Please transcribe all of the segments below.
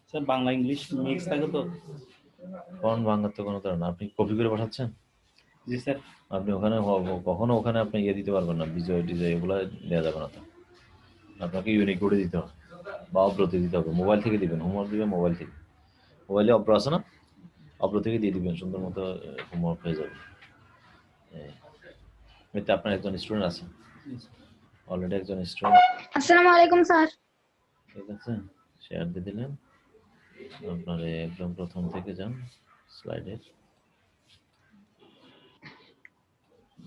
Sir Bangla English mix থাকে তো। কোন বাংলাতে কোনো তার না, আপনি কপি করে পাঠাচ্ছেন? জি স্যার। আপনি ওখানে কখনো ওখানে আপনি ইয়ে দিতে পারবেন না, বিজয় টিজয় এগুলো দেওয়া যাবে না। তো আপনাকে ইউনিক কোডে দিতে হবে বা অব্রতে দিতে হবে। মোবাইল থেকে দিবেন, হোমওয়ার্ক দিবেন মোবাইল থেকে। মোবাইলে অব্র আছে না, অব্র থেকে দিয়ে দিবেন, সুন্দর মতো হোমওয়ার্ক হয়ে যাবে। এতে আপনার একজন স্টুডেন্ট আছে, অলরেডি একজন স্টুডেন্ট। আসসালামু আলাইকুম স্যার। ঠিক আছে, শেয়ার দিয়ে দিলেন। আপনার একদম প্রথম থেকে যান স্লাইডে,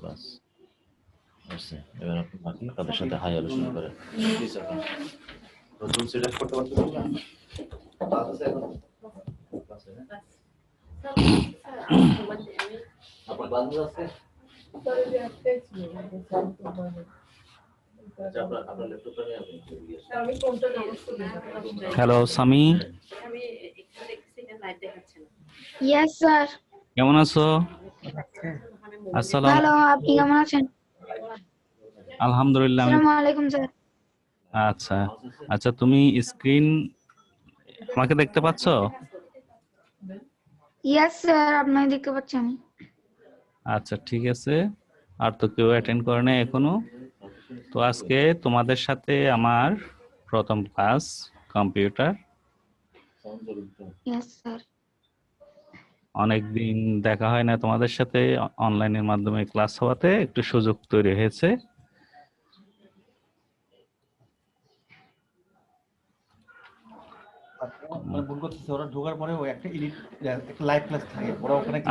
বাস আসছে। এবার আপনি বাকি তাদের সাথে হাই আলোচনা করেন। নতুন সেট আপ করতে পারছেন না? আপনার বান্ধব আছে? Hello Sami, yes sir. কেমন আছো? আসসালাম। ভালো, আপনি কেমন আছেন? আলহামদুলিল্লাহ আমি। আসসালামু আলাইকুম স্যার। আচ্ছা আচ্ছা, তুমি স্ক্রিন আমাকে দেখতে পাচ্ছো? ইয়েস স্যার, আপনাকে দেখতে পাচ্ছি আমি। আচ্ছা ঠিক আছে, আর তো কেউ অ্যাটেন্ড করে না এখনো। তো আজকে তোমাদের সাথে আমার প্রথম ক্লাস কম্পিউটার। Yes sir. অনেকদিন দেখা হয় না তোমাদের সাথে, অনলাইনের মাধ্যমে ক্লাস হওয়াতে একটু সুযোগ তৈরি হয়েছে।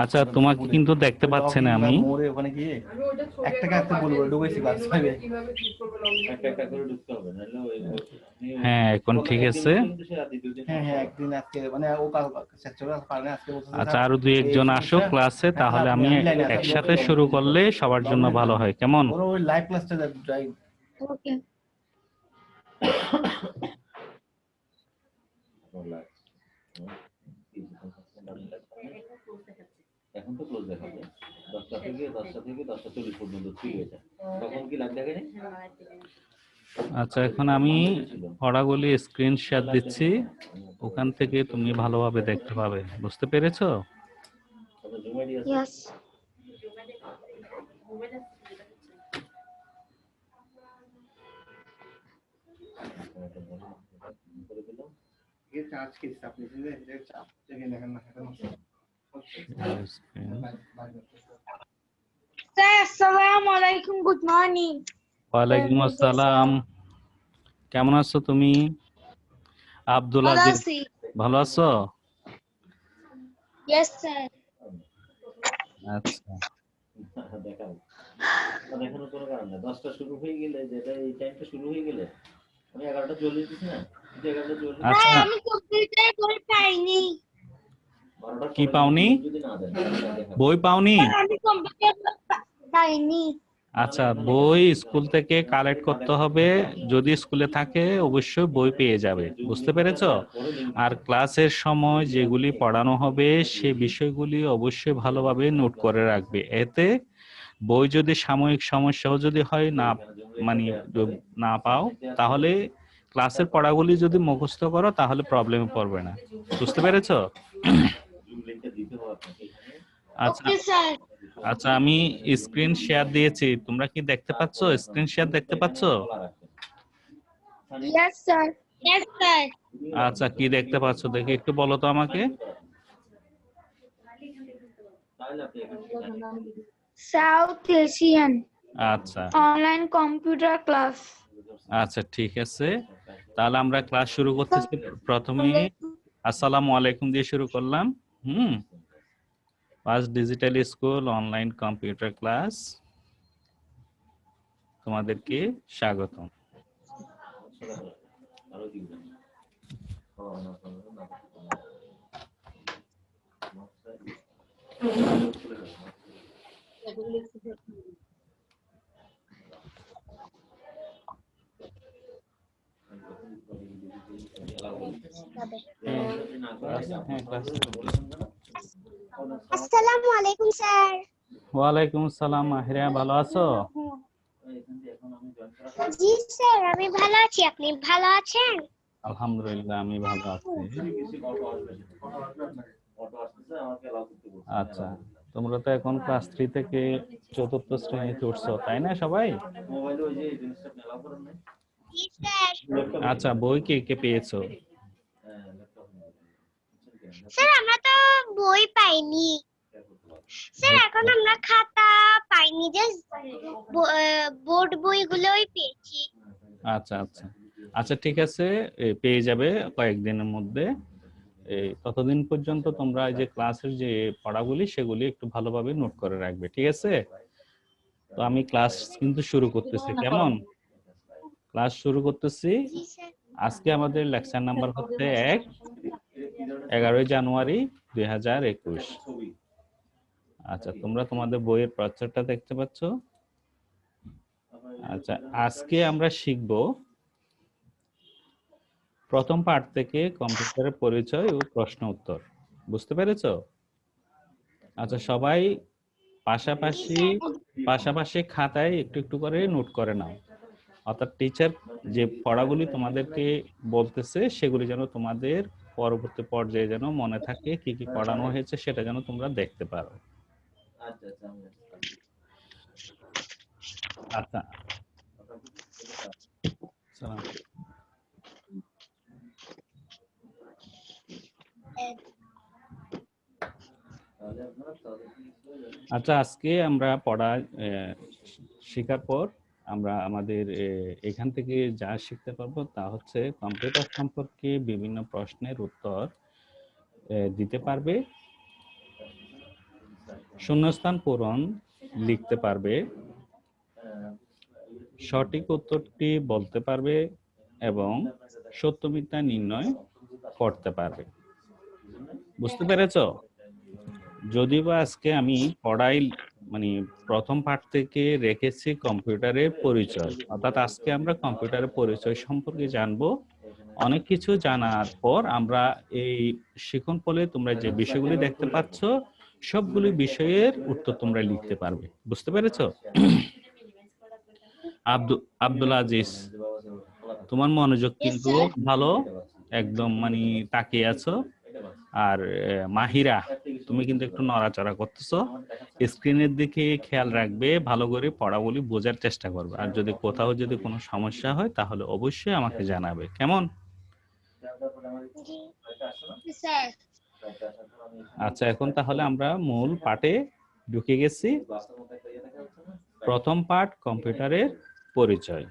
আচ্ছা তোমাকে কিন্তু দেখতে পাচ্ছে না আমি। হ্যাঁ এখন ঠিক আছে। আচ্ছা আরো দুই একজন আসো ক্লাসে, তাহলে আমি একসাথে শুরু করলে সবার জন্য ভালো হয়। কেমন? ওকে। এখন তো ক্লোজ দেখাবে 10টা থেকে 10:40 পর্যন্ত ফ্রি হয়ে যায়। তখন কি লাইভ দেখেনি? আচ্ছা এখন আমি পড়াগুলি স্ক্রিন শেয়ার দিচ্ছি, ওখান থেকে তুমি ভালোভাবে দেখতে পাবে। বুঝতে পেরেছো? ইয়েস। স্যার আসসালামু আলাইকুম, গুড মর্নিং। ওয়ালাইকুম আসসালাম। কেমন আছো তুমি? আব্দুল ভালো আজিজ, আছি। ভালো আছো? Yes sir. আচ্ছা দেখানোর কোনো কারণ নেই। 10টা শুরু হয়ে গেলে, যেটা এই টাইমটা শুরু হয়ে গেলে আমি 11:40 দিচ্ছি না, 11:40। আচ্ছা আমি কম্পিউটার বই পাইনি। কি পাওনি? যদি না দেন বই পাওনি? আমি কম্পিউটার পাইনি। আচ্ছা বই স্কুল থেকে কালেক্ট করতে হবে, যদি স্কুলে থাকে অবশ্যই বই পেয়ে যাবে। বুঝতে পেরেছো? আর ক্লাসের সময় যেগুলি পড়ানো হবে সে বিষয়গুলি অবশ্যই ভালোভাবে নোট করে রাখবে। এতে বই যদি সাময়িক সমস্যাও যদি হয় না, মানে না পাও, তাহলে ক্লাসের পড়াগুলি যদি মুখস্থ করো তাহলে প্রবলেমে পড়বে না। বুঝতে পেরেছো? আচ্ছা ওকে স্যার। আচ্ছা আমি স্ক্রিন শেয়ার দিয়েছি, তোমরা কি দেখতে পাচ্ছো? স্ক্রিন শেয়ার দেখতে পাচ্ছো? Yes sir. Yes sir. আচ্ছা কি দেখতে পাচ্ছো দেখি একটু বলো তো আমাকে। সাউথ এশিয়ান আচ্ছা অনলাইন কম্পিউটার ক্লাস। আচ্ছা ঠিক আছে, তাহলে আমরা ক্লাস শুরু করতেছি। প্রথমে আসসালামু আলাইকুম দিয়ে শুরু করলাম। First digital school online computer class, তোমাদেরকে স্বাগতম। আসসালামু আলাইকুম স্যার। ওয়ালাইকুম আসসালাম। মাহিরা ভালো আছো? জি স্যার, আমি ভালো আছি, আপনি ভালো আছেন? আলহামদুলিল্লাহ আমি ভালো আছি। আচ্ছা, তোমরা তো এখন ক্লাস 3 থেকে 4th শ্রেণীতে উঠছো, তাই না সবাই? আচ্ছা, বই কে কে পেয়েছো? স্যার আমরা তো বই পাইনি স্যার, এখন আমরা খাতা পাইনি, জাস্ট বোর্ড বইগুলোই পেয়েছি। আচ্ছা আচ্ছা আচ্ছা, ঠিক আছে, পেয়ে যাবে কয়েকদিনের মধ্যে। ততদিন পর্যন্ত তোমরা এই যে ক্লাসের যে পড়াগুলি সেগুলি একটু ভালোভাবে নোট করে রাখবে, ঠিক আছে? তো আমি ক্লাস কিন্তু শুরু করতেছি, কেমন? ক্লাস শুরু করতেছি। জি স্যার। আজকে আমাদের লেকচার নাম্বার হচ্ছে 11 জানুয়ারি 2021। আচ্ছা, তোমরা তোমাদের বইয়ের প্রচ্ছদটা দেখতে পাচ্ছ? আচ্ছা, আজকে আমরা শিখব প্রথম পার্ট থেকে কম্পিউটারের পরিচয় ও প্রশ্ন উত্তর। বুঝতে পেরেছো? আচ্ছা, সবাই পাশাপাশি খাতায় একটু একটু করে নোট করে নাও। অর্থাৎ টিচার যে পড়াগুলি তোমাদেরকে বলতেছে সেগুলি যেন তোমাদের পরবর্তী পর্যায়ে যেন মনে থাকে, কি কি পড়ানো হয়েছে সেটা যেন তোমরা দেখতে পারো। আচ্ছা, সালাম। আচ্ছা, আজকে আমরা পড়া শেখার পর আমরা আমাদের এখান থেকে যা শিখতে পারবো তা হচ্ছে কম্পিউটার সম্পর্কে বিভিন্ন প্রশ্নের উত্তর দিতে পারবে, শূন্যস্থান পূরণ লিখতে পারবে, সঠিক উত্তরটি বলতে পারবে এবং সত্য মিথ্যা নির্ণয় করতে পারবে। বুঝতে পেরেছো? যদিও বা আজকে আমি পড়াই মানে প্রথম পাঠ থেকে রেখেছি কম্পিউটারের পরিচয়, অর্থাৎ আজকে আমরা কম্পিউটারের পরিচয় সম্পর্কে জানবো। অনেক কিছু জানার পর আমরা এই শিখন ফলে তোমরা যে বিষয়গুলি দেখতে পাচ্ছ সবগুলি বিষয়ের উত্তর তোমরা লিখতে পারবে। বুঝতে পেরেছো? আব্দুল আজিজ, তোমার মনোযোগ কিন্তু ভালো, একদম মানে তাকিয়ে আছো। আর মাহিরা, তুমি কিন্তু একটু নড়াচড়া করতেছো। স্ক্রিনের দিকে খেয়াল রাখবে, ভালো করে পড়াগুলি বোঝার চেষ্টা করবে। আর যদি কোথাও যদি কোনো সমস্যা হয় তাহলে অবশ্যই আমাকে জানাবে, কেমন? স্যার। আচ্ছা, এখন তাহলে আমরা মূল পাঠে ঢুকে গেছি। প্রথম পাঠ কম্পিউটারের পরিচয়।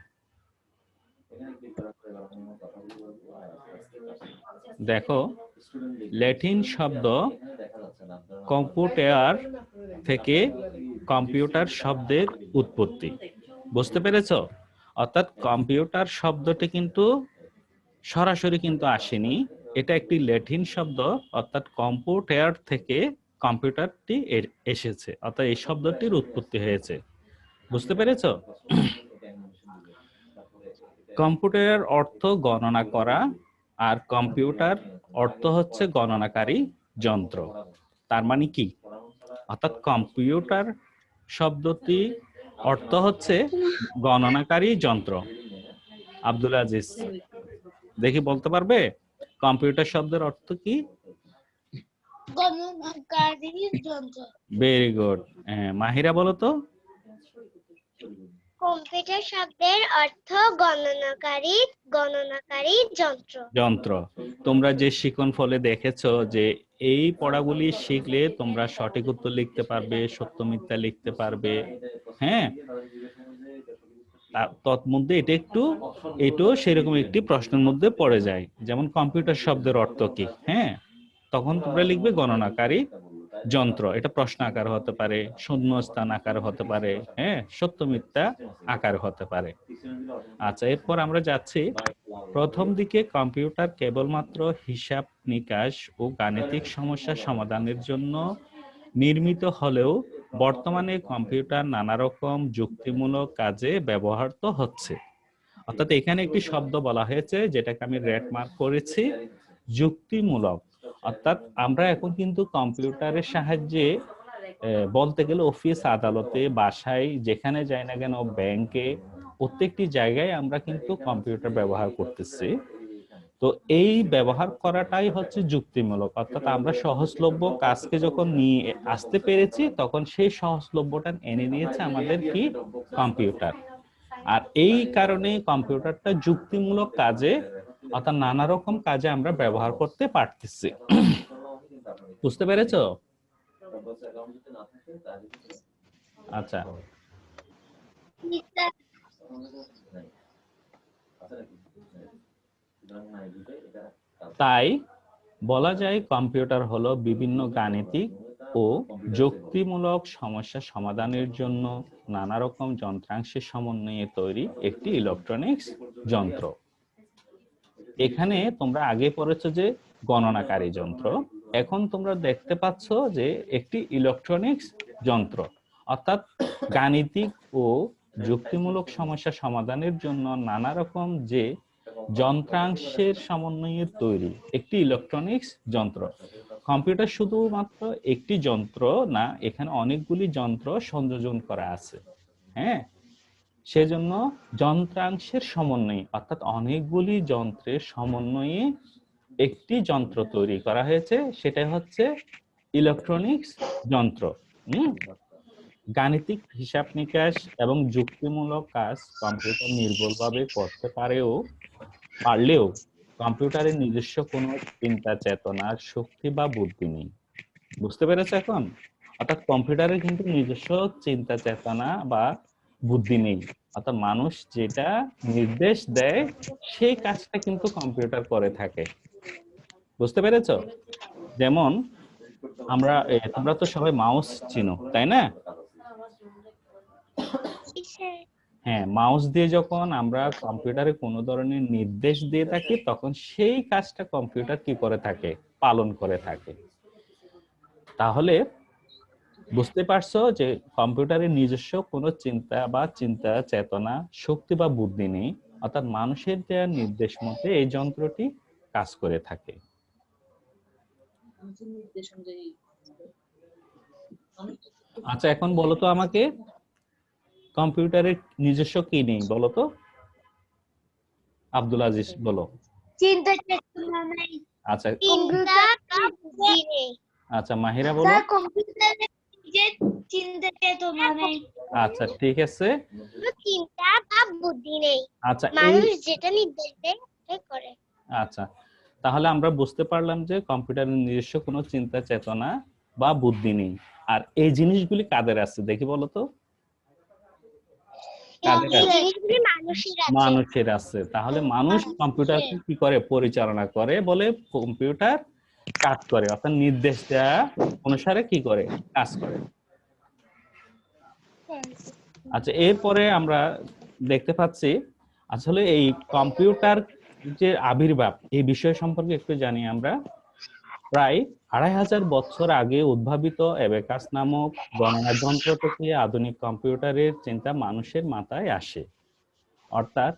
দেখো, ল্যাটিন শব্দ কম্পিউটার থেকে কম্পিউটার শব্দের উৎপত্তি। বুঝতে পেরেছো? অর্থাৎ কম্পিউটার শব্দটি কিন্তু সরাসরি কিন্তু আসেনি, এটা একটি ল্যাটিন শব্দ, অর্থাৎ কম্পিউটার থেকে কম্পিউটারটি এসেছে, অর্থাৎ এই শব্দটির উৎপত্তি হয়েছে। বুঝতে পেরেছো? কম্পিউটারের অর্থ গণনা করা, আর কম্পিউটার অর্থ হচ্ছে গণনাকারী যন্ত্র। তার মানে কি? অর্থাৎ কম্পিউটার শব্দটি অর্থ হচ্ছে গণনাকারী যন্ত্র। আব্দুল আজিজ, দেখি বলতে পারবে কম্পিউটার শব্দের অর্থ কি? গণনাকারী যন্ত্র। Very good. মাহিরা বলো তো। কম্পিউটার শব্দের অর্থ গণনাকারী যন্ত্র। তোমরা যে শিখন ফলে দেখেছো যে এই পড়াগুলি শিখলে তোমরা সঠিক উত্তর লিখতে পারবে, সত্য মিথ্যা লিখতে পারবে। হ্যাঁ, তন্মধ্যে এটাও সেরকম একটি প্রশ্নের মধ্যে পড়ে যায়। যেমন কম্পিউটার শব্দের অর্থ কি, হ্যাঁ, তখন তোমরা লিখবে গণনাকারী যন্ত্র। এটা প্রশ্ন আকার হতে পারে, শূন্যস্থান আকার হতে পারে, হ্যাঁ, সত্য মিথ্যা আকার হতে পারে। আচ্ছা, এরপর আমরা যাচ্ছি। প্রথম দিকে কম্পিউটার কেবলমাত্র হিসাব নিকাশ ও গাণিতিক সমস্যা সমাধানের জন্য নির্মিত হলেও বর্তমানে কম্পিউটার নানা রকম যুক্তিমূলক কাজে ব্যবহৃত হচ্ছে। অর্থাৎ এখানে একটি শব্দ বলা হয়েছে যেটাকে আমি রেড মার্ক করেছি, যুক্তিমূলক। অর্থাৎ আমরা এখন কিন্তু কম্পিউটারের সাহায্যে বলতে গেলে অফিস আদালতে, বাসায়, যেখানে যাই না কেন, ব্যাংকে, প্রত্যেকটি জায়গায় আমরা কিন্তু কম্পিউটার ব্যবহার করতেছি। তো এই ব্যবহার করাটাই হচ্ছে যুক্তিমূলক, অর্থাৎ আমরা সহজলভ্য কাজকে যখন নিয়ে আসতে পেরেছি তখন সেই সহজলভ্যটা এনে দিয়েছে আমাদের কি কম্পিউটার। আর এই কারণে কম্পিউটারটা যুক্তিমূলক কাজে অর্থাৎ নানা রকম কাজে আমরা ব্যবহার করতে পারতেছি। বুঝতে পেরেছো? আচ্ছা, তাই বলা যায় কম্পিউটার হলো বিভিন্ন গাণিতিক ও যুক্তিমূলক সমস্যা সমাধানের জন্য নানা রকম যন্ত্রাংশের সমন্বয়ে তৈরি একটি ইলেকট্রনিক্স যন্ত্র। এখানে তোমরা আগে পড়েছো যে গণনাকারী যন্ত্র, এখন তোমরা দেখতে পাচ্ছ যে একটি ইলেকট্রনিক্স যন্ত্র, অর্থাৎ গাণিতিক ও যুক্তিমূলক সমস্যা সমাধানের জন্য নানা রকম যে যন্ত্রাংশের সমন্বয়ে তৈরি একটি ইলেকট্রনিক্স যন্ত্র। কম্পিউটার শুধুমাত্র একটি যন্ত্র না, এখানে অনেকগুলি যন্ত্র সংযোজন করা আছে। হ্যাঁ, সেজন্য যন্ত্রাংশের সমন্বয়ে অর্থাৎ অনেকগুলি যন্ত্রের সমন্বয়ে একটি যন্ত্র তৈরি করা হয়েছে, সেটা হচ্ছে ইলেকট্রনিক্স যন্ত্র। গাণিতিক হিসাব নিকাশ এবং যুক্তিমূলক কাজ কম্পিউটার নির্ভুলভাবে করতে পারলেও কম্পিউটারের নিজস্ব কোনো চিন্তা চেতনার শক্তি বা বুদ্ধি নেই। বুঝতে পেরেছো এখন? অর্থাৎ কম্পিউটারের কিন্তু নিজস্ব চিন্তা চেতনা বা বুদ্ধি নেই, অর্থাৎ মানুষ যেটা নির্দেশ দেয় সেই কাজটা কিন্তু কম্পিউটার করে থাকে। বুঝতে পেরেছো? যেমন আমরা তোমরা তো সবাই মাউস চিনো, তাই না? হ্যাঁ, মাউস দিয়ে যখন আমরা কম্পিউটারে কোনো ধরনের নির্দেশ দিয়ে থাকি তখন সেই কাজটা কম্পিউটার কি করে থাকে, পালন করে থাকে। তাহলে বুঝতে পারছো যে কম্পিউটারের নিজস্ব কোনো চিন্তা বা চিন্তা চেতনা শক্তি বা বুদ্ধি নেই, অর্থাৎ মানুষের দেওয়া নির্দেশ মতে এই যন্ত্রটি কাজ করে থাকে। আচ্ছা, এখন বলো তো আমাকে কম্পিউটারের নিজস্ব কি নেই বলো তো? আব্দুল আজিজ বলো। চিন্তা চেতনা নাই। আচ্ছা চিন্তা বা বুদ্ধি নেই। আচ্ছা, মাহিরা বলো। স্যার কম্পিউটারে যে চিন্তা চেতনা নাই। আচ্ছা, ঠিক আছে। চিন্তা বা বুদ্ধি নেই, আচ্ছা, মানুষ যেটা নির্দেশ দেয় সেটাই করে। আচ্ছা, তাহলে আমরা বুঝতে পারলাম যে কম্পিউটারের নিজস্ব কোনো চিন্তা চেতনা বা বুদ্ধি নেই। আর এই জিনিসগুলি কাদের আছে দেখি বলো তো? কাদের এই আছে? জিনিসগুলি মানুষের আছে। মানুষের আছে। তাহলে মানুষ কম্পিউটারকে কি করে পরিচালনা করে বলে কম্পিউটার কাজ করে, অর্থাৎ নির্দেশ দেওয়া অনুসারে কি করে কাজ করে। আচ্ছা, এরপরে আমরা দেখতে পাচ্ছি আসলে এই কম্পিউটার যে আবির্ভাব এই বিষয় সম্পর্কে একটু জানি আমরা। প্রায় 2500 বছর আগে উদ্ভাবিত অ্যাবাকাস নামক গণনা যন্ত্র থেকে আধুনিক কম্পিউটারের চিন্তা মানুষের মাথায় আসে। অর্থাৎ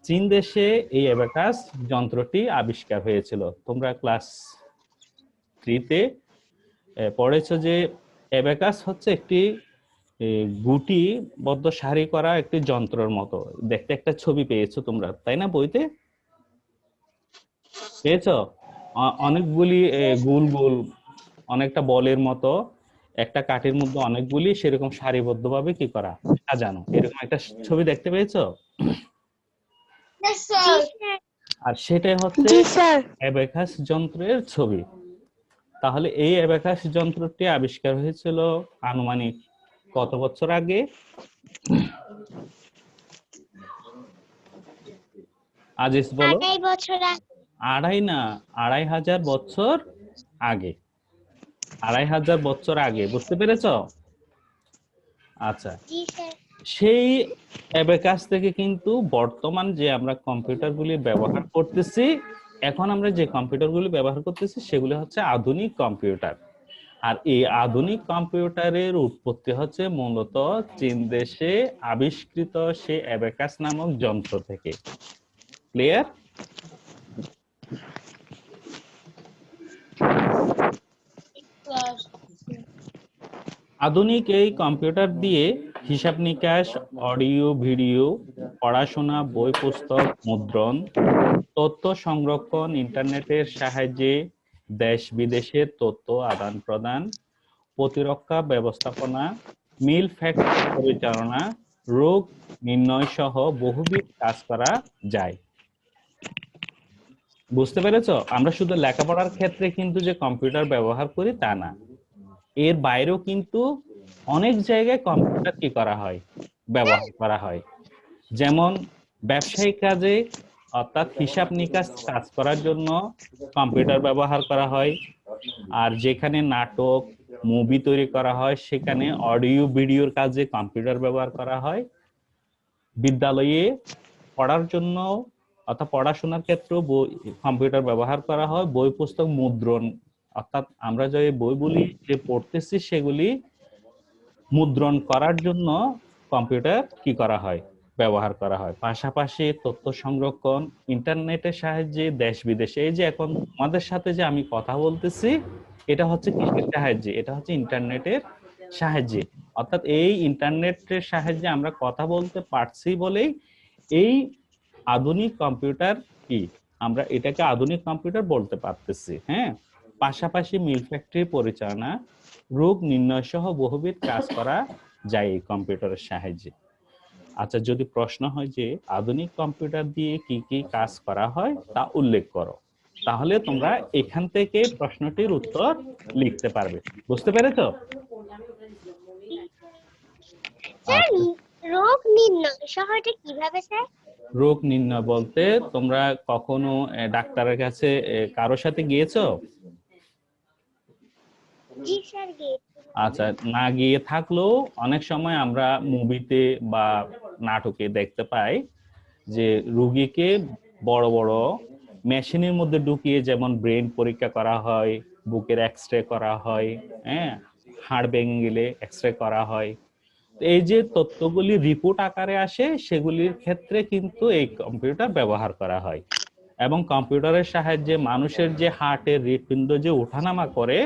চীন দেশে এই অ্যাবাকাস যন্ত্রটি আবিষ্কার হয়েছিল। তোমরা ক্লাস 3-তে পড়েছো যে অ্যাবাকাস হচ্ছে একটি গুটিবদ্ধ সারি করা একটি যন্ত্রের মতো দেখতে একটা ছবি পেয়েছো তোমরা, তাই না? বইতে পেয়েছো? অনেকগুলি গোল গোল অনেকটা বলের মতো একটা কাঠির মধ্যে অনেকগুলি সেরকম সারিবদ্ধভাবে কি করা সাজানো, এরকম একটা ছবি দেখতে পেয়েছো? আর সেটাই হচ্ছে অ্যাবাকাস যন্ত্রের ছবি। তাহলে এই অ্যাবাকাস যন্ত্রটি আবিষ্কার হয়েছিল আনুমানিক কত বছর আগে? আজিজ বলো। 2.5 বছর আগে। 2.5 না, 2500 বছর আগে। 2500 বছর আগে, বুঝতে পেরেছো? আচ্ছা, জি স্যার। সেই অ্যাবাকাস থেকে কিন্তু বর্তমান যে আমরা কম্পিউটারগুলি ব্যবহার করতেছি, এখন আমরা যে কম্পিউটারগুলি ব্যবহার করতেছি সেগুলি হচ্ছে আধুনিক কম্পিউটার। আর এই আধুনিক কম্পিউটারের উৎপত্তি হচ্ছে মূলত চীন দেশে আবিষ্কৃত সেই অ্যাবাকাস নামক যন্ত্র থেকে। ক্লিয়ার? আধুনিক এই কম্পিউটার দিয়ে হিসাব নিকাশ, অডিও ভিডিও, পড়াশোনা, বই পুস্তক, মুদ্রণ, তথ্য সংরক্ষণ, ইন্টারনেটের সাহায্যে দেশ বিদেশের তথ্য আদান প্রদান, প্রতিরক্ষা ব্যবস্থাপনা, মিল ফ্যাক্টরি পরিচালনা, রোগ নির্ণয় সহ বহুবিধ কাজ করা যায়। বুঝতে পেরেছো? আমরা শুধু লেখাপড়ার ক্ষেত্রে কিন্তু যে কম্পিউটার ব্যবহার করি তা না, এর বাইরেও কিন্তু অনেক জায়গায় কম্পিউটার কি করা হয়, ব্যবহার করা হয়। যেমন ব্যবসায়িক কাজে অর্থাৎ হিসাব নিকাশ কাজ করার জন্য কম্পিউটার ব্যবহার করা হয়। আর যেখানে নাটক, মুভি তৈরি করা হয় সেখানে অডিও ভিডিওর কাজে কম্পিউটার ব্যবহার করা হয়। বিদ্যালয়ে পড়ার জন্য অর্থাৎ পড়াশোনার ক্ষেত্রেও কম্পিউটার ব্যবহার করা হয়। বই পুস্তক মুদ্রণ অর্থাৎ আমরা যে বইগুলি যে পড়তেছি সেগুলি মুদ্রণ করার জন্য কম্পিউটার কি করা হয়, ব্যবহার করা হয়। পাশাপাশি তথ্য সংরক্ষণ, ইন্টারনেটের সাহায্যে দেশ বিদেশে, এই যে এখন আমাদের সাথে যে আমি কথা বলতেছি এটা হচ্ছে কিসের সাহায্যে, এটা হচ্ছে ইন্টারনেটের সাহায্যে। অর্থাৎ এই ইন্টারনেটের সাহায্যে আমরা কথা বলতে পারছি বলেই এই আধুনিক কম্পিউটার কি, আমরা এটাকে আধুনিক কম্পিউটার বলতে পারতেছি। হ্যাঁ, পাশাপাশি মিল ফ্যাক্টরি পরিচালনা, রোগ নির্ণয় সহ বহুবিধ কাজ করা যায় এই কম্পিউটারের সাহায্যে। আচ্ছা, যদি প্রশ্ন হয় যে আধুনিক কম্পিউটার দিয়ে কি কি কাজ করা হয় তা উল্লেখ করো, তাহলে তোমরা এখান থেকে প্রশ্নটির উত্তর লিখতে পারবে। বুঝতে পেরেছো? স্যার, আচ্ছা, রোগ নির্ণয় সহজে কিভাবে স্যার? রোগ নির্ণয় বলতে তোমরা কখনো ডাক্তারের কাছে কারোর সাথে গিয়েছো? জি স্যার, গিয়েছি। আচ্ছা, না গিয়ে থাকলেও অনেক সময় আমরা মুভিতে বা নাটকে দেখতে পাই যে রোগীকে বড় বড় মেশিনের মধ্যে ঢুকিয়ে যেমন ব্রেন পরীক্ষা করা হয়, বুকের এক্সরে করা হয়, হ্যাঁ, হাড় ভেঙে গেলে এক্সরে করা হয়। এই যে তথ্যগুলি রিপোর্ট আকারে আসে সেগুলির ক্ষেত্রে কিন্তু এই কম্পিউটার ব্যবহার করা হয়। এবং কম্পিউটারের সাহায্যে মানুষের যে হার্টের হৃৎপিণ্ড যে ওঠানামা করে,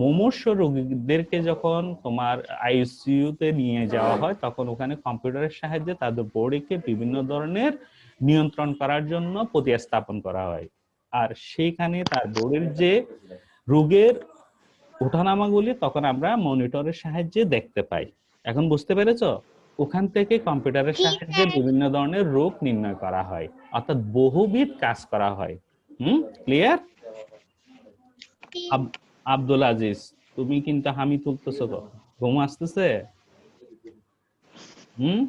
মুমূর্ষ রোগীদেরকে যখন তোমার আইসিইউ তে নিয়ে যাওয়া হয় তখন ওখানে কম্পিউটারের সাহায্যে তাদের বডিকে বিভিন্ন ধরনের নিয়ন্ত্রণ করার জন্য প্রতিস্থাপন করা হয়। আর সেইখানে তার বডির যে রোগের ওঠানামাগুলি তখন আমরা মনিটরের সাহায্যে দেখতে পাই। এখন বুঝতে পেরেছো? ওখান থেকে কম্পিউটারের জি সাহায্যে স্যার। বিভিন্ন ধরনের রোগ নির্ণয় করা হয়, অর্থাৎ বহুবিধ কাজ করা হয়। ক্লিয়ার? জি। আব্দুল আজিজ, তুমি কিন্তু হামি তুলতেছো তো, ঘুম আসতেছে? হুম,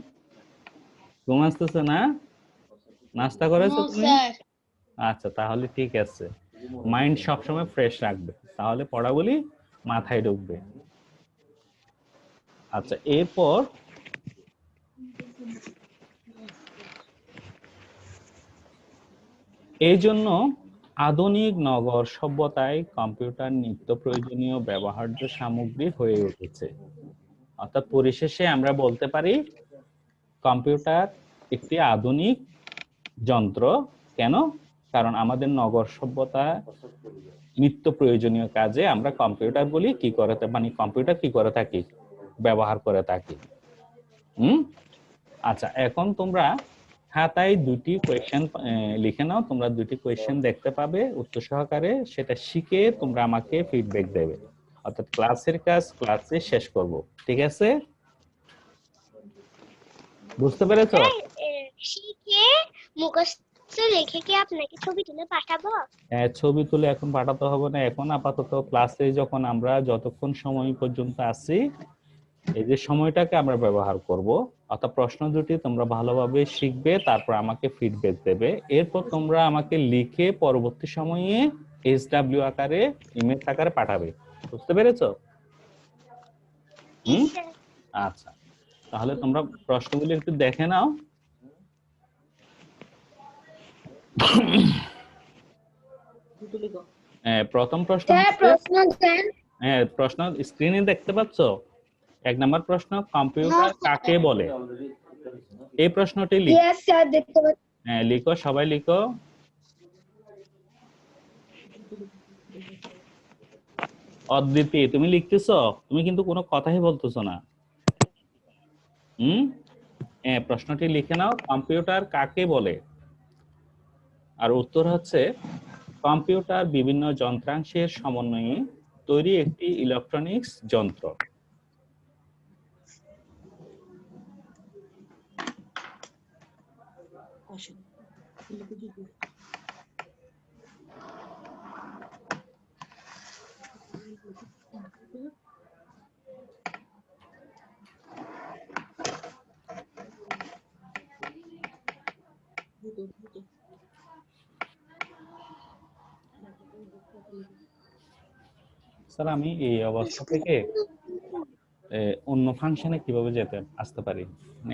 ঘুম আসতেছে না? নাস্তা করেছো তুমি? আচ্ছা, তাহলে ঠিক আছে। মাইন্ড সবসময় ফ্রেশ রাখবে, তাহলে পড়াগুলি মাথায় ঢুকবে। আচ্ছা, এরপর এই জন্য আধুনিক নগর সভ্যতায় কম্পিউটার নিত্য প্রয়োজনীয় ব্যবহার্য সামগ্রী হয়ে উঠেছে। অর্থাৎ পরিশেষে আমরা বলতে পারি কম্পিউটার একটি আধুনিক যন্ত্র। কেন? কারণ আমাদের নগর সভ্যতা নিত্য প্রয়োজনীয় কাজে আমরা কম্পিউটার বলি কি করে, মানে কম্পিউটার কি করে থাকি, ব্যবহার করে থাকি। আচ্ছা, এখন তোমরা খাতায় দুটি কোয়েশ্চেন লিখে নাও। তোমরা দুটি কোয়েশ্চেন দেখতে পাবে উত্তর সহকারে, সেটা শিখে তোমরা আমাকে ফিডব্যাক দেবে। অর্থাৎ ক্লাসের কাজ ক্লাসে শেষ করব, ঠিক আছে? বুঝতে পেরেছো? স্যার, শিখে মুখস্থ লিখে কি আপনাকে ছবি তুলে পাঠাবো? ছবি তুলে এখন পাঠাতে হবে না, এখন আপাতত ক্লাসে যখন আমরা যতক্ষণ সময় পর্যন্ত আছি এই যে সময়টাকে আমরা ব্যবহার করব। অর্থাৎ প্রশ্ন দুটি তোমরা ভালোভাবে শিখবে, তারপর আমাকে ফিডব্যাক দেবে। এরপর তোমরা আমাকে লিখে পরবর্তী সময়ে SW আকারে, ইমেজ আকারে পাঠাবে। বুঝতে পেরেছো? জি স্যার। আচ্ছা, তাহলে তোমরা প্রশ্নগুলি একটু দেখে নাও। প্রথম প্রশ্ন হচ্ছে, প্রশ্ন স্ক্রিনে দেখতে পাচ্ছ? 1 নম্বর প্রশ্ন, কম্পিউটার কাকে বলে? এই প্রশ্নটি লিখো। Yes, sir. দেখতে পাচ্ছি। লিখো, সবাই লিখো। অদ্বিতি, তুমি লিখতেছো? তুমি কিন্তু কোনো কথাই বলতেছো না। প্রশ্নটি লিখে নাও, কম্পিউটার কাকে বলে? আর উত্তর হচ্ছে কম্পিউটার বিভিন্ন যন্ত্রাংশের সমন্বয়ে তৈরি একটি ইলেকট্রনিক্স যন্ত্র। স্যার আমি এই অবস্থা থেকে অন্য ফাংশনে কিভাবে আসতে পারি?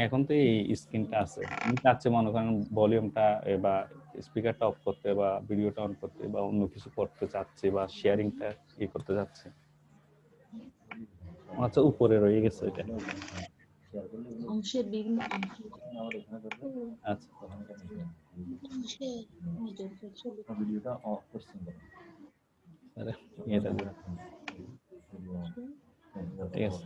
এখন তো এই স্ক্রিনটা আছে, আমি চাচ্ছি মনে করেন ভলিউমটা বা স্পিকারটা অফ করতে বা ভিডিওটা অন করতে বা অন্য কিছু করতে চাচ্ছি বা শেয়ারিংটা করতে যাচ্ছি। আচ্ছা উপরে রয়ে গেছে এটা। আচ্ছা ভিডিওটা অফ করছেন আরে এটা দিয়ে। ঠিক আছে,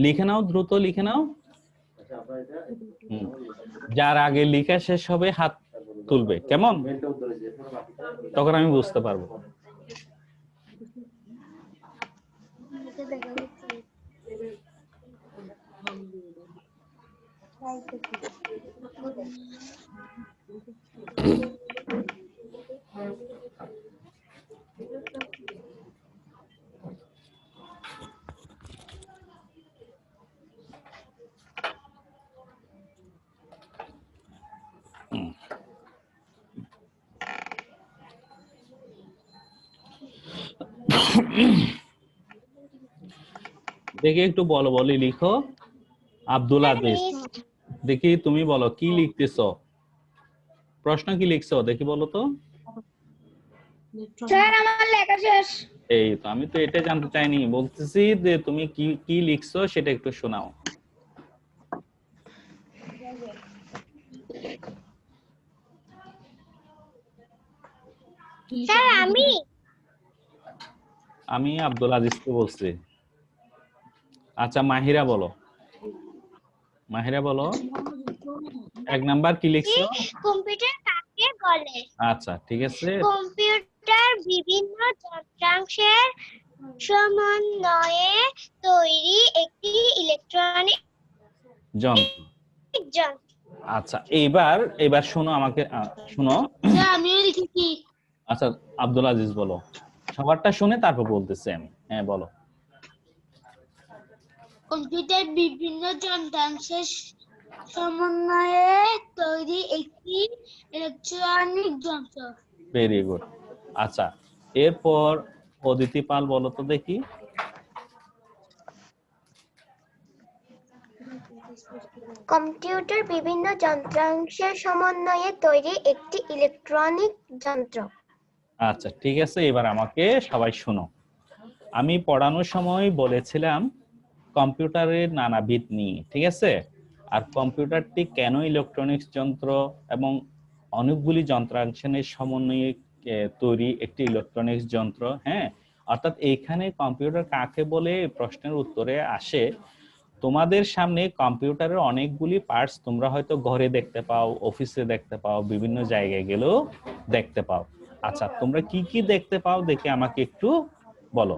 লিখে নাও, দ্রুত লিখে নাও। যার আগে লেখা শেষ হবে হাত তুলবে, কেমন? তখন আমি বুঝতে পারবো। দেখি একটু বলো, বলি লিখো। আব্দুল আজিজ, দেখি তুমি বলো কি লিখতেছো, প্রশ্ন কি লিখছো দেখি বলো তো। স্যার আমার লেখা শেষ। এই তো, আমি তো এটা জানতে চাইনি, বলতেছি যে তুমি কি কি লিখছো সেটা একটু শোনাও। স্যার আমি আব্দুল আজিজকে বলছি। আচ্ছা মাহিরা বলো, মাহিরা বলো 1 নাম্বার কি লিখছো? কম্পিউটার কাকে বলে? আচ্ছা ঠিক আছে, কম্পিউটার বিভিন্ন যন্ত্রাংশের সমন্বয়ে তৈরি একটি ইলেকট্রনিক যন্ত্র। যন্ত্র। আচ্ছা এবার শোনো আমাকে, শোনো। আমিও লিখেছি। আচ্ছা আব্দুল আজিজ বলো, সবারটা শুনে তারপর বলতেছি আমি। হ্যাঁ বলো। কম্পিউটার বিভিন্ন যন্ত্রাংশের সমন্বয়ে তৈরি একটি ইলেকট্রনিক যন্ত্র। Very good. আচ্ছা এরপর অদিতি পাল বলো তো দেখি। কম্পিউটার বিভিন্ন যন্ত্রাংশের সমন্বয়ে তৈরি একটি ইলেকট্রনিক যন্ত্র। আচ্ছা ঠিক আছে, এবার আমাকে সবাই শোনো। আমি পড়ানোর সময় বলেছিলাম কম্পিউটারের নানাবিধ নিয়ে, ঠিক আছে? আর কম্পিউটারটি কেন ইলেকট্রনিক্স যন্ত্র এবং অনেকগুলি যন্ত্রাংশের সমন্বয়ে তৈরি একটি ইলেকট্রনিক্স যন্ত্র। হ্যাঁ, অর্থাৎ এইখানে কম্পিউটার কাকে বলে প্রশ্নের উত্তরে আসে তোমাদের সামনে কম্পিউটারের অনেকগুলি পার্টস তোমরা হয়তো ঘরে দেখতে পাও, অফিসে দেখতে পাও, বিভিন্ন জায়গায় গেলেও দেখতে পাও। আচ্ছা তোমরা কি কি দেখতে পাও দেখে আমাকে একটু বলো।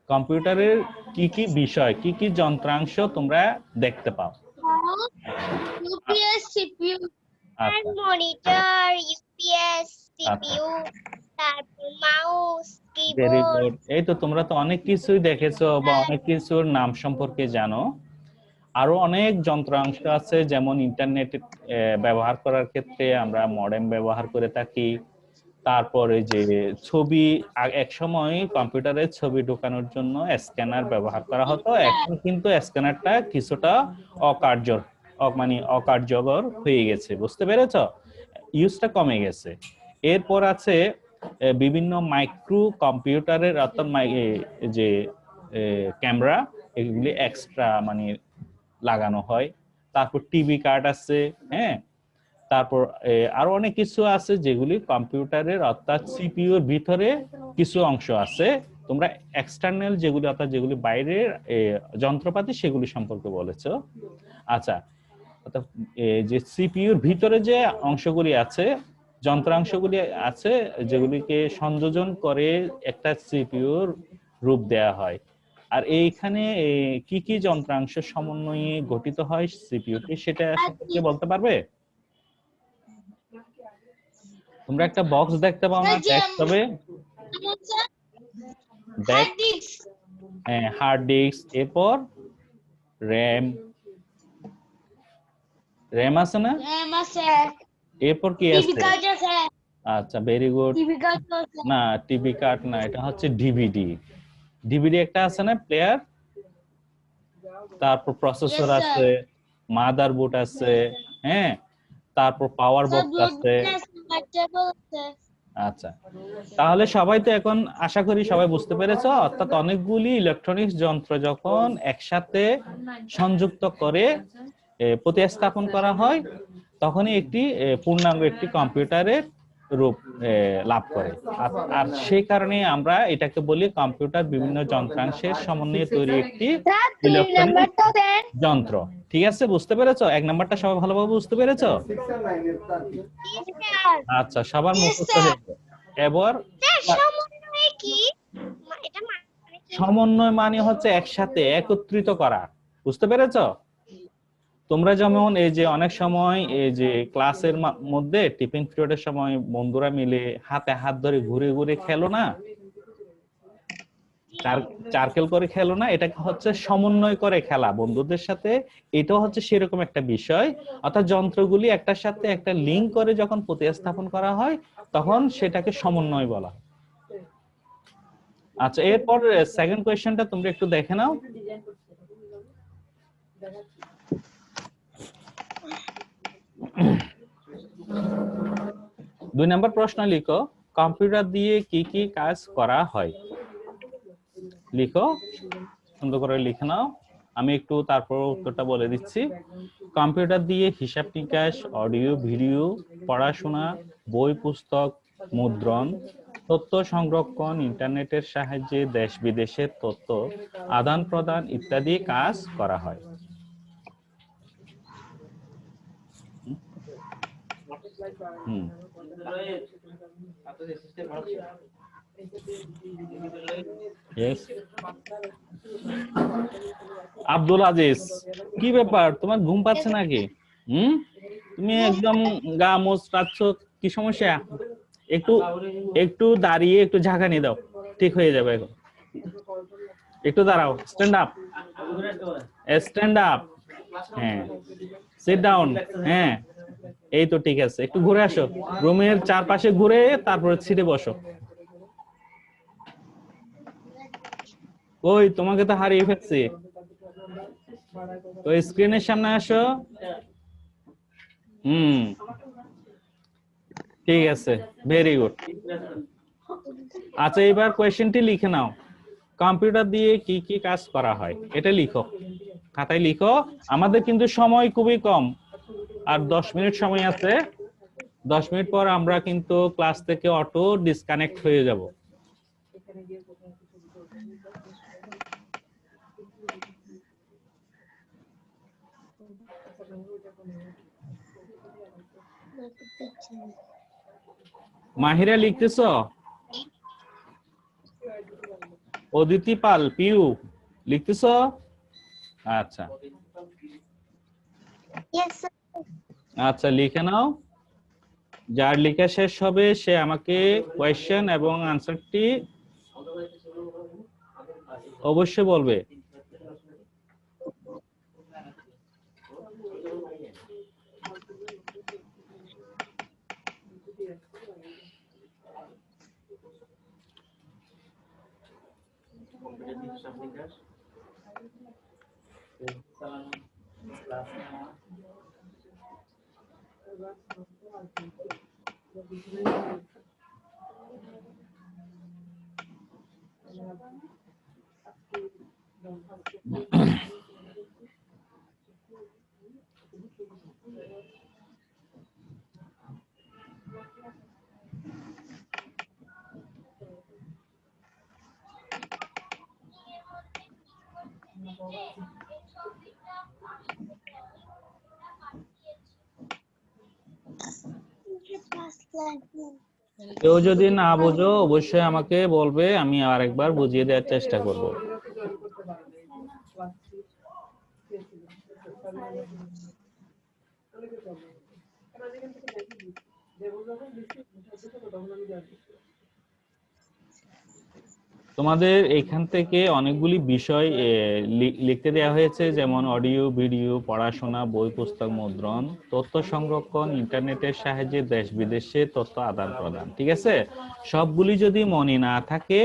কম্পিউটারের কি কি বিষয়, কি কি যন্ত্রাংশ তোমরা দেখতে পাও? ইউপিএস, সিপিইউ, আচ্ছা মনিটর, ইউপিএস, সিপিইউ, তারপর মাউস, ভেরি কিবোর্ড। গুড। এই তো তোমরা তো অনেক কিছুই দেখেছো বা অনেক কিছুর নাম সম্পর্কে জানো। আরো অনেক যন্ত্রাংশ আছে, যেমন ইন্টারনেট ব্যবহার করার ক্ষেত্রে আমরা মডেম ব্যবহার করে থাকি। তারপরে যে ছবি, এক সময় কম্পিউটারে ছবি ঢোকানোর জন্য স্ক্যানার ব্যবহার করা হতো, এখন কিন্তু স্ক্যানারটা কিছুটা অকার্যকর হয়ে গেছে, বুঝতে পেরেছো? ইউজটা কমে গেছে। এরপর আছে বিভিন্ন মাইক্রো কম্পিউটারের, অর্থাৎ যে ক্যামেরা, এগুলি এক্সট্রা লাগানো হয়। তারপর টিভি কার্ড আছে, হ্যাঁ। তারপর আরো অনেক কিছু আছে যেগুলি কম্পিউটারের, অর্থাৎ সিপিইউর ভিতরে কিছু অংশ আছে তোমরা এক্সটার্নাল যেগুলি অর্থাৎ যেগুলি বাইরের যন্ত্রপাতি সেগুলি সম্পর্কে বলেছো। আচ্ছা, অর্থাৎ যে সিপিইউর ভিতরে যে অংশগুলি আছে, যন্ত্রাংশগুলি আছে যেগুলিকে সংযোজন করে একটা সিপিইউর রূপ দেয়া হয়, আর এইখানে কি কি যন্ত্রাংশ সমন্বয়ে গঠিত হয় সিপিইউটি সেটা সম্পর্কে বলতে পারবে? তোমরা একটা বক্স দেখতে পাও না ডেস্কটপে? হার্ড ডিস্ক, হার্ড ডিস্ক, এরপর র্যাম, র্যাম আছে না? র্যাম আছে, এরপর কি টিভি আছে? কার্ড আছে, আচ্ছা, ভেরি গুড। টিভি কার্ড আছে। না, টিভি কার্ড না, এটা হচ্ছে ডিভিডি। ডিভিডি একটা আছে না প্লেয়ার, তারপর প্রসেসর Yes, sir. আছে, মাদারবোর্ড আছে, হ্যাঁ, তারপর পাওয়ার স্যার বক্স আছে। ব্লুটুথ আছে, টেবিল আছে। আচ্ছা, তাহলে সবাই তো এখন আশা করি সবাই বুঝতে পেরেছো, অর্থাৎ অনেকগুলি ইলেকট্রনিক্স যন্ত্র যখন একসাথে সংযুক্ত করে প্রতিস্থাপন করা হয় তখনই একটি পূর্ণাঙ্গ একটি কম্পিউটারের রূপ লাভ করে। আর সেই কারণে আমরা এটাকে বলি কম্পিউটার বিভিন্ন যন্ত্রাংশের সমন্বয়ে তৈরি একটি ইলেকট্রনিক যন্ত্র। ঠিক আছে, বুঝতে পেরেছো? 1 নাম্বারটা সবাই ভালোভাবে বুঝতে পেরেছো? আচ্ছা, সবার মুখস্থ হয়েছে। এবার সমন্বয় কি? এটা মানে কি? সমন্বয় মানে হচ্ছে একসাথে একত্রিত করা, বুঝতে পেরেছো? তোমরা যেমন এই যে অনেক সময় এই যে ক্লাসের মধ্যে টিফিন পিরিয়ডের সময় বন্ধুরা মিলে হাতে হাত ধরে ঘুরে ঘুরে খেলো না, চার্কেল করে খেলো না, এটা হচ্ছে সমন্বয় করে খেলা বন্ধুদের সাথে। এটাও হচ্ছে সেরকম একটা বিষয়, অর্থাৎ যন্ত্রগুলি একটার সাথে একটা লিংক করে যখন প্রতিস্থাপন করা হয় তখন সেটাকে সমন্বয় বলা হয়। আচ্ছা, এরপর সেকেন্ড কোয়েশ্চেনটা তোমরা একটু দেখে নাও। দুই নম্বর প্রশ্ন লিখো, কম্পিউটার দিয়ে কি কি কাজ করা হয়? লিখো, সুন্দর করে লিখে নাও। আমি একটু তারপর উত্তরটা বলে দিচ্ছি। কম্পিউটার দিয়ে হিসাব নিকাশ, অডিও ভিডিও, পড়াশোনা, বই পুস্তক মুদ্রণ, তথ্য সংরক্ষণ, ইন্টারনেটের সাহায্যে দেশ বিদেশের তথ্য আদান প্রদান ইত্যাদি কাজ করা হয়। আব্দুল আজিজ, কি ব্যাপার, তোমার ঘুম পাচ্ছে নাকি? তুমি একদম গা মোচড়াচ্ছ, কি সমস্যা? একটু একটু দাঁড়িয়ে একটু ঝাঁকানি দাও, ঠিক হয়ে যাবে। এখন একটু দাঁড়াও, স্ট্যান্ড আপ, স্ট্যান্ড আপ, হ্যাঁ, সিট ডাউন, হ্যাঁ, এই তো ঠিক আছে। একটু ঘুরে আসো, রুমের চারপাশে ঘুরে তারপরে সিটে বসো। ওই তোমাকে তো হারিয়ে ফেলছি, তো স্ক্রিনের সামনে আসো। ঠিক আছে, ভেরি গুড। আচ্ছা, এবার কোয়েশ্চেনটি লিখে নাও, কম্পিউটার দিয়ে কি কি কাজ করা হয় এটা লিখো, খাতায় লিখো। আমাদের কিন্তু সময় খুবই কম, আর 10 মিনিট সময় আছে। 10 মিনিট পর আমরা কিন্তু ক্লাস থেকে অটো ডিসকানেক্ট হয়ে যাব। মাহিরা লিখতেছ? অদিতি পাল, পিউ লিখতেছ? আচ্ছা আচ্ছা, লিখে নাও। যার লেখা শেষ হবে সে আমাকে কোয়েশ্চেন এবং আনসারটি অবশ্যই বলবে। কেউ যদি না বোঝো অবশ্যই আমাকে বলবে, আমি আরেকবার বুঝিয়ে দেওয়ার চেষ্টা করব। তোমাদের এখান থেকে অনেকগুলি বিষয় লিখতে দেওয়া হয়েছে, যেমন অডিও, ভিডিও, পড়াশোনা, বই, পুস্তক, মুদ্রণ, তথ্য সংরক্ষণ, ইন্টারনেটের সাহায্যে দেশ বিদেশে তথ্য আদান প্রদান। ঠিক আছে, সবগুলি যদি মনে না থাকে,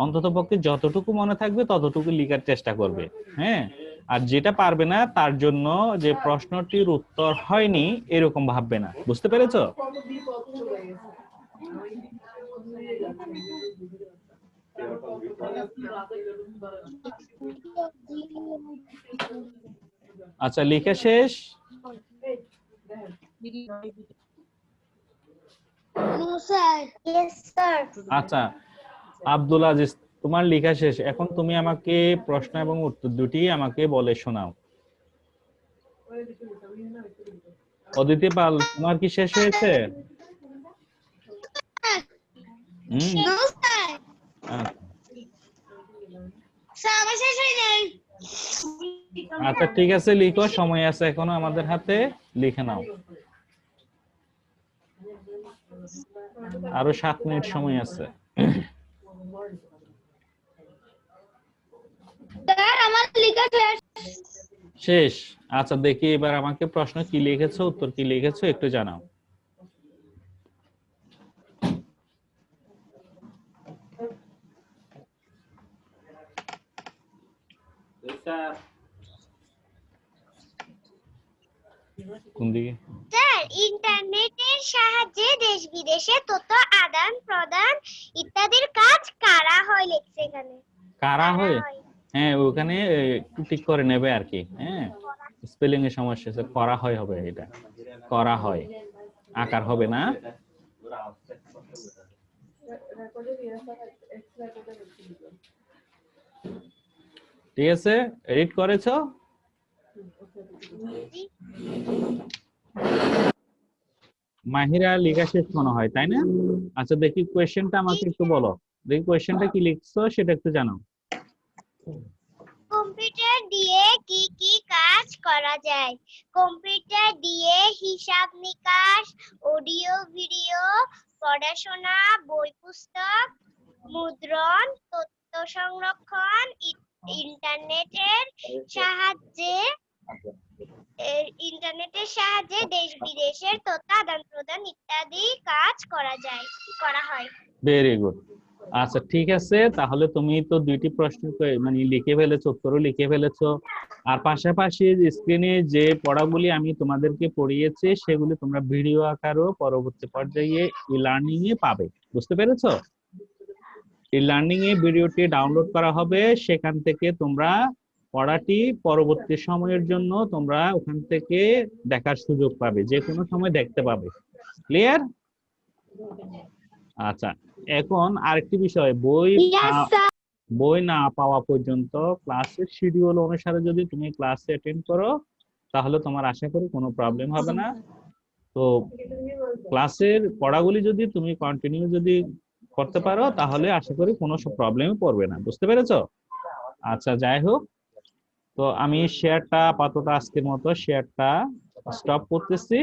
অন্ততপক্ষে যতটুকু মনে থাকবে ততটুকু লেখার চেষ্টা করবে। হ্যাঁ, আর যেটা পারবে না তার জন্য যে প্রশ্নটির উত্তর হয়নি এরকম ভাববে না। বুঝতে পেরেছো? আচ্ছা, লেখা শেষ? No, sir. Yes, sir. আচ্ছা আব্দুল আজিজ, তোমার লেখা শেষ, এখন তুমি আমাকে প্রশ্ন এবং উত্তর দুটি আমাকে বলে শোনাও। অদিতি পাল, তোমার কি শেষ হয়েছে? No, sir. Sir, আমার শেষ হয়ে নাই। আচ্ছা ঠিক আছে, লিখো, সময় আছে এখনো আমাদের হাতে, লিখে নাও। আরো 7 মিনিট সময় আছে। স্যার, আমার লেখা শেষ। শেষ? আচ্ছা দেখি এবার আমাকে প্রশ্ন কি লিখেছো, উত্তর কি লিখেছো একটু জানাও। কোন দিকে? স্যার, ইন্টারনেটের সাহায্যে দেশ বিদেশে তথ্য আদান প্রদান ইত্যাদির কাজ কারা হয় লিখছে এখানে। কারা হয়? হ্যাঁ, ওখানে একটু ঠিক করে নেবে আর কি। হ্যাঁ, স্পেলিং এর সমস্যা আছে, করা হয় হবে, এটা করা হয়, আকার হবে না। ঠিক আছে, এডিট করেছো? মাহিরা লেখা শেষ মনে হয়, তাই না? আচ্ছা দেখি কোয়েশ্চেনটা আমাকে একটু বলো, দেখি কোয়েশ্চেনটা কি লিখছো সেটা একটু জানাও। কম্পিউটার দিয়ে কি কি কাজ করা যায়? কম্পিউটার দিয়ে হিসাব নিকাশ, অডিও ভিডিও, পড়াশোনা, বই পুস্তক, মুদ্রণ, তথ্য সংরক্ষণ, ইন্টারনেটের সাহায্যে দেশ বিদেশের তথ্য আদান প্রদান ইত্যাদি কাজ করা হয়। Very good. আচ্ছা ঠিক আছে, তাহলে তুমি তো দুইটি প্রশ্ন মানে লিখে ফেলেছো, উত্তরও লিখে ফেলেছো, আর পাশাপাশি স্ক্রিনে যে পড়াগুলি আমি তোমাদেরকে পড়িয়েছি সেগুলি তোমরা ভিডিও আকারেও পরবর্তী পর্যায়ে ই লার্নিং এ পাবে। বুঝতে পেরেছো? ই লার্নিং এ ভিডিওটি ডাউনলোড করা হবে, সেখান থেকে তোমরা পড়াটি পরবর্তী সময়ের জন্য তোমরা ওখান থেকে দেখার সুযোগ পাবে, যে কোনো সময় দেখতে পাবে। ক্লিয়ার? আচ্ছা, এখন আরেকটি বিষয়, বই না পাওয়া পর্যন্ত ক্লাসের শিডিউল অনুসারে যদি তুমি ক্লাসে অ্যাটেন্ড করো তাহলে তোমার আশা করি কোনো প্রবলেম হবে না। তো ক্লাসের পড়াগুলি যদি তুমি কন্টিনিউ যদি করতে পারো তাহলে আশা করি কোনো প্রবলেমে পড়বে না। বুঝতে পেরেছো? আচ্ছা যাই হোক, তো আমি শেয়ারটা আপাতত আজকের মতো শেয়ারটা স্টপ করতেছি,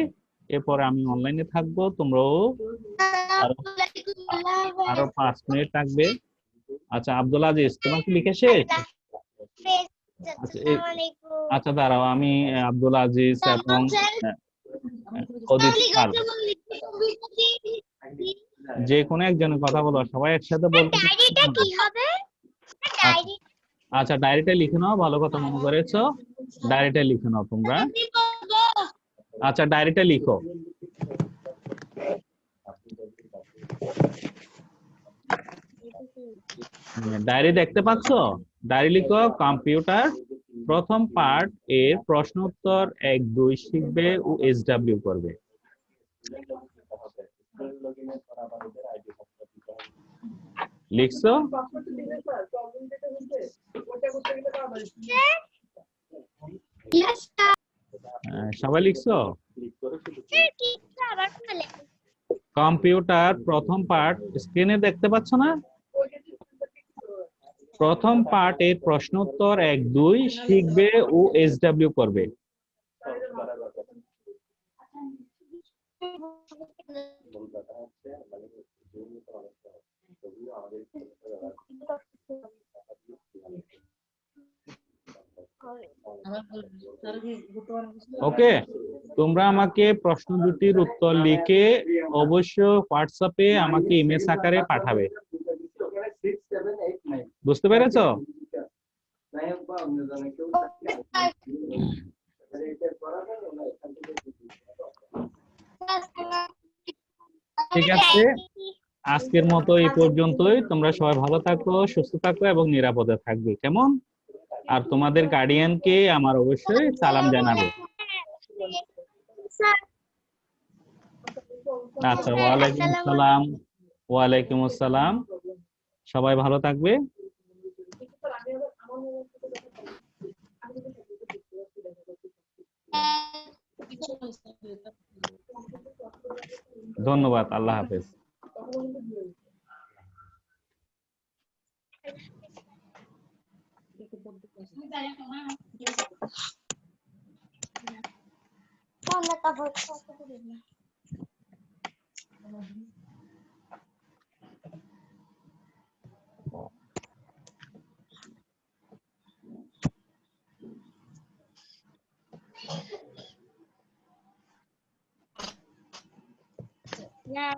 এরপরে আমি অনলাইনে থাকবো, তোমরাও আরো 5 মিনিট থাকবে। আচ্ছা আব্দুল আজিজ, তোমার কি লিখে শেষ? আচ্ছা দাঁড়াও, আমি আব্দুল আজিজ এবং অদিত পাল, যে কোনো একজনের কথা বলো, সবাই একসাথে বলতে। ডায়েরিটা কি হবে? আচ্ছা ডায়েরিটা লিখে নাও, ভালো কথা মনে করেছো, ডায়েরিটা লিখে নাও তোমরা। আচ্ছা ডায়েরিটা লিখো। ডায়েরি দেখতে পাচ্ছ? ডায়েরি লিখো, কম্পিউটার প্রথম পার্ট এর প্রশ্ন উত্তর 1-2 শিখবে ও SW করবে। লিখছো? সবাই লিখছো? কম্পিউটার প্রথম পার্ট স্ক্রিনে দেখতে পাচ্ছ না? প্রথম পার্ট এর প্রশ্নোত্তর 1-2 শিখবে ও SW করবে। ওকে, তোমরা আমাকে প্রশ্ন দুটির উত্তর লিখে অবশ্য হোয়াটসঅ্যাপে আমাকে ইমেজ আকারে পাঠাবে। বুঝতে পেরেছো? ঠিক আছে, আজকের মতো এই পর্যন্তই। তোমরা সবাই ভালো থাকো, সুস্থ থাকো এবং নিরাপদে থাকবে, কেমন? আর তোমাদের গার্ডিয়ানকে আমার অবশ্যই সালাম জানাবে। আচ্ছা, ওয়ালাইকুম আসসালাম। ওয়ালাইকুম আসসালাম। সবাই ভালো থাকবে। ধন্যবাদ, আল্লাহ হাফেজ। Yeah.